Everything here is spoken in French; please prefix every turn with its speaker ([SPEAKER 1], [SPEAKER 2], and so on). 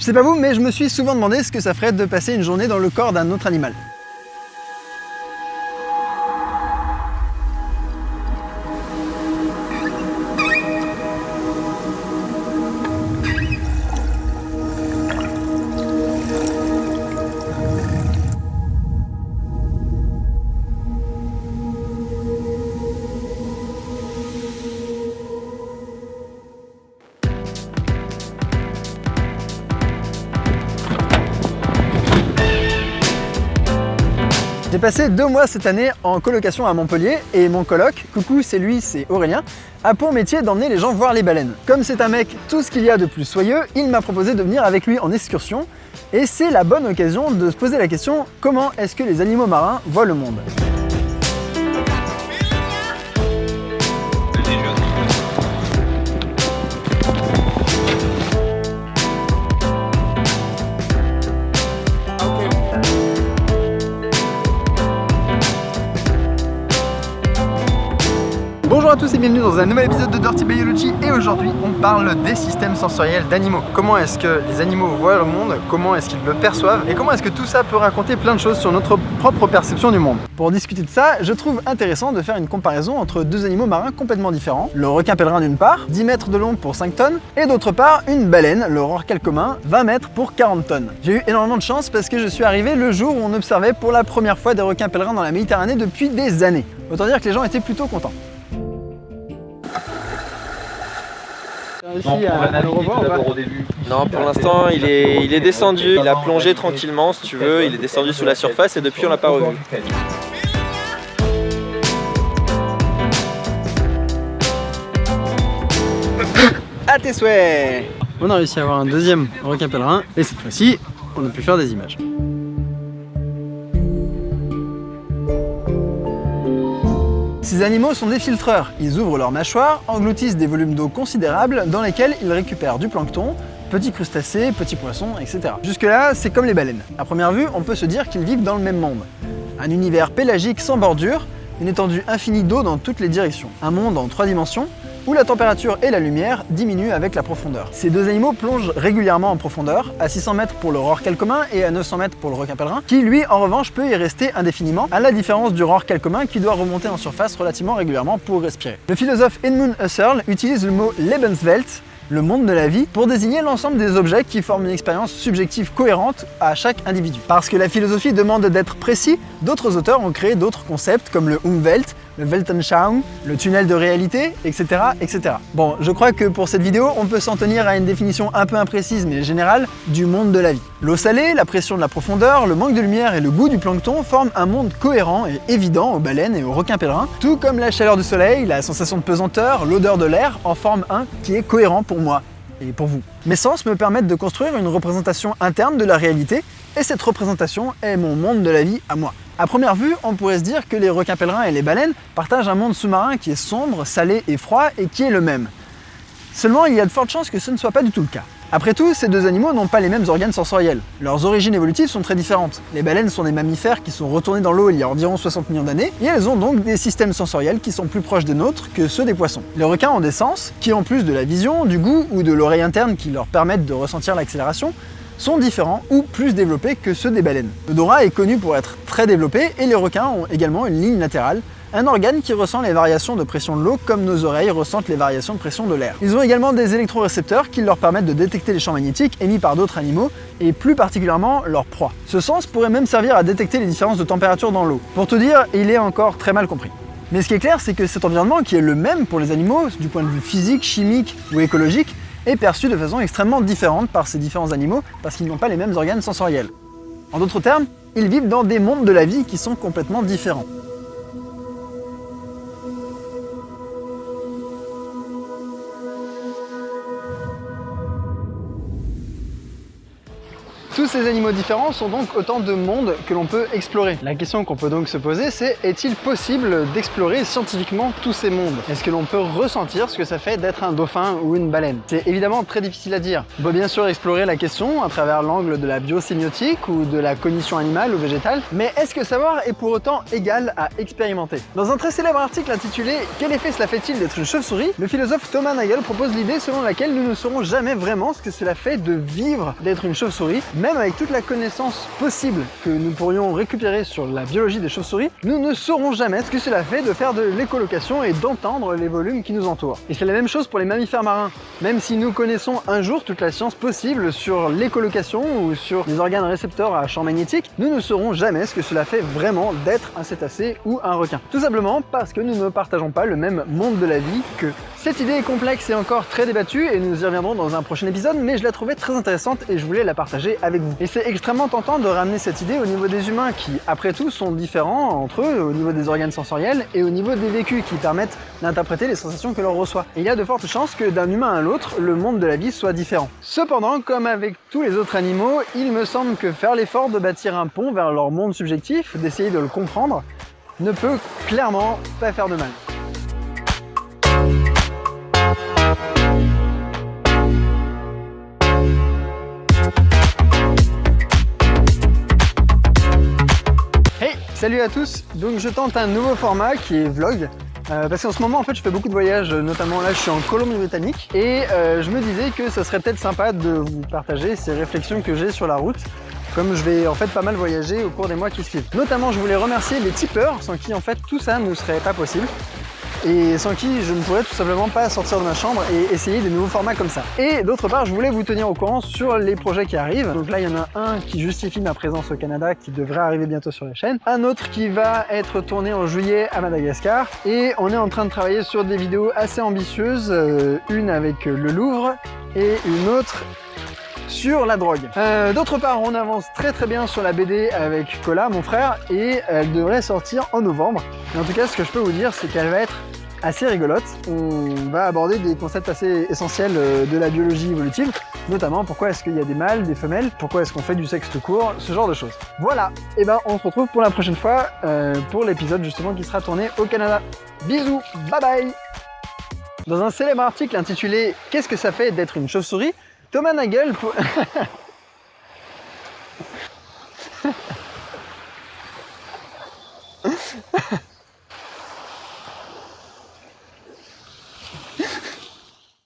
[SPEAKER 1] Je sais pas vous, mais je me suis souvent demandé ce que ça ferait de passer une journée dans le corps d'un autre animal. J'ai passé 2 mois cette année en colocation à Montpellier et mon coloc, coucou c'est lui, c'est Aurélien, a pour métier d'emmener les gens voir les baleines. Comme c'est un mec tout ce qu'il y a de plus soyeux, il m'a proposé de venir avec lui en excursion et c'est la bonne occasion de se poser la question comment est-ce que les animaux marins voient le monde. Bonjour à tous et bienvenue dans un nouvel épisode de Dirty Biology et aujourd'hui on parle des systèmes sensoriels d'animaux. Comment est-ce que les animaux voient le monde, comment est-ce qu'ils le perçoivent et comment est-ce que tout ça peut raconter plein de choses sur notre propre perception du monde. Pour discuter de ça, je trouve intéressant de faire une comparaison entre 2 animaux marins complètement différents. Le requin pèlerin d'une part, 10 mètres de long pour 5 tonnes et d'autre part une baleine, le rorqual commun, 20 mètres pour 40 tonnes. J'ai eu énormément de chance parce que je suis arrivé le jour où on observait pour la première fois des requins pèlerins dans la Méditerranée depuis des années. Autant dire que les gens étaient plutôt contents.
[SPEAKER 2] Non, pour l'instant il est descendu, il a plongé tranquillement si tu veux, il est descendu sous la surface et depuis on l'a pas revu.
[SPEAKER 1] À tes souhaits! On a réussi à avoir un deuxième requin pèlerin et cette fois-ci on a pu faire des images. Ces animaux sont des filtreurs, ils ouvrent leurs mâchoires, engloutissent des volumes d'eau considérables dans lesquels ils récupèrent du plancton, petits crustacés, petits poissons, etc. Jusque là, c'est comme les baleines. À première vue, on peut se dire qu'ils vivent dans le même monde. Un univers pélagique sans bordure, une étendue infinie d'eau dans toutes les directions. Un monde en 3 dimensions, où la température et la lumière diminuent avec la profondeur. Ces 2 animaux plongent régulièrement en profondeur, à 600 mètres pour le rorqual commun et à 900 mètres pour le requin pèlerin, qui lui en revanche peut y rester indéfiniment, à la différence du rorqual commun qui doit remonter en surface relativement régulièrement pour respirer. Le philosophe Edmund Husserl utilise le mot Lebenswelt, le monde de la vie, pour désigner l'ensemble des objets qui forment une expérience subjective cohérente à chaque individu. Parce que la philosophie demande d'être précis, d'autres auteurs ont créé d'autres concepts comme le Umwelt, le Weltanschauung, le tunnel de réalité, etc., etc. Bon, je crois que pour cette vidéo, on peut s'en tenir à une définition un peu imprécise mais générale du monde de la vie. L'eau salée, la pression de la profondeur, le manque de lumière et le goût du plancton forment un monde cohérent et évident aux baleines et aux requins pèlerins, tout comme la chaleur du soleil, la sensation de pesanteur, l'odeur de l'air en forment un qui est cohérent pour moi et pour vous. Mes sens me permettent de construire une représentation interne de la réalité et cette représentation est mon monde de la vie à moi. À première vue, on pourrait se dire que les requins pèlerins et les baleines partagent un monde sous-marin qui est sombre, salé et froid et qui est le même. Seulement, il y a de fortes chances que ce ne soit pas du tout le cas. Après tout, ces 2 animaux n'ont pas les mêmes organes sensoriels. Leurs origines évolutives sont très différentes. Les baleines sont des mammifères qui sont retournés dans l'eau il y a environ 60 millions d'années, et elles ont donc des systèmes sensoriels qui sont plus proches des nôtres que ceux des poissons. Les requins ont des sens qui, en plus de la vision, du goût ou de l'oreille interne qui leur permettent de ressentir l'accélération, sont différents ou plus développés que ceux des baleines. L'odorat est connu pour être très développé et les requins ont également une ligne latérale, un organe qui ressent les variations de pression de l'eau comme nos oreilles ressentent les variations de pression de l'air. Ils ont également des électrorécepteurs qui leur permettent de détecter les champs magnétiques émis par d'autres animaux et plus particulièrement leurs proies. Ce sens pourrait même servir à détecter les différences de température dans l'eau. Pour tout dire, il est encore très mal compris. Mais ce qui est clair, c'est que cet environnement qui est le même pour les animaux, du point de vue physique, chimique ou écologique, est perçu de façon extrêmement différente par ces différents animaux parce qu'ils n'ont pas les mêmes organes sensoriels. En d'autres termes, ils vivent dans des mondes de la vie qui sont complètement différents. Tous ces animaux différents sont donc autant de mondes que l'on peut explorer. La question qu'on peut donc se poser, c'est est-il possible d'explorer scientifiquement tous ces mondes? Est-ce que l'on peut ressentir ce que ça fait d'être un dauphin ou une baleine? C'est évidemment très difficile à dire. On peut bien sûr explorer la question à travers l'angle de la biosémiotique ou de la cognition animale ou végétale, mais est-ce que savoir est pour autant égal à expérimenter? Dans un très célèbre article intitulé « Quel effet cela fait-il d'être une chauve-souris ?», le philosophe Thomas Nagel propose l'idée selon laquelle nous ne saurons jamais vraiment ce que cela fait de vivre d'être une chauve-souris. Même avec toute la connaissance possible que nous pourrions récupérer sur la biologie des chauves-souris, nous ne saurons jamais ce que cela fait de faire de l'écholocation et d'entendre les volumes qui nous entourent. Et c'est la même chose pour les mammifères marins. Même si nous connaissons un jour toute la science possible sur l'écholocation ou sur les organes récepteurs à champ magnétique, nous ne saurons jamais ce que cela fait vraiment d'être un cétacé ou un requin. Tout simplement parce que nous ne partageons pas le même monde de la vie qu'eux. Cette idée est complexe et encore très débattue et nous y reviendrons dans un prochain épisode, mais je la trouvais très intéressante et je voulais la partager avec vous. Et c'est extrêmement tentant de ramener cette idée au niveau des humains qui, après tout, sont différents entre eux, au niveau des organes sensoriels et au niveau des vécus qui permettent d'interpréter les sensations que l'on reçoit. Et il y a de fortes chances que d'un humain à l'autre, le monde de la vie soit différent. Cependant, comme avec tous les autres animaux, il me semble que faire l'effort de bâtir un pont vers leur monde subjectif, d'essayer de le comprendre, ne peut clairement pas faire de mal. Hey, salut à tous! Donc je tente un nouveau format qui est vlog. Parce qu'en ce moment en fait je fais beaucoup de voyages, notamment là je suis en Colombie-Britannique et je me disais que ça serait peut-être sympa de vous partager ces réflexions que j'ai sur la route, comme je vais en fait pas mal voyager au cours des mois qui suivent. Notamment je voulais remercier les tipeurs sans qui en fait tout ça ne serait pas possible. Et sans qui je ne pourrais tout simplement pas sortir de ma chambre et essayer des nouveaux formats comme ça. Et d'autre part, je voulais vous tenir au courant sur les projets qui arrivent. Donc là, il y en a un qui justifie ma présence au Canada, qui devrait arriver bientôt sur la chaîne. Un autre qui va être tourné en juillet à Madagascar. Et on est en train de travailler sur des vidéos assez ambitieuses, une avec le Louvre et une autre sur la drogue. D'autre part, on avance très bien sur la BD avec Cola, mon frère, et elle devrait sortir en novembre. Mais en tout cas, ce que je peux vous dire, c'est qu'elle va être assez rigolote. On va aborder des concepts assez essentiels de la biologie évolutive, notamment pourquoi est-ce qu'il y a des mâles, des femelles, pourquoi est-ce qu'on fait du sexe tout court, ce genre de choses. Voilà, et ben on se retrouve pour la prochaine fois pour l'épisode justement qui sera tourné au Canada. Bisous, bye bye! Dans un célèbre article intitulé « Qu'est-ce que ça fait d'être une chauve-souris ?», Thomas Nagel pour...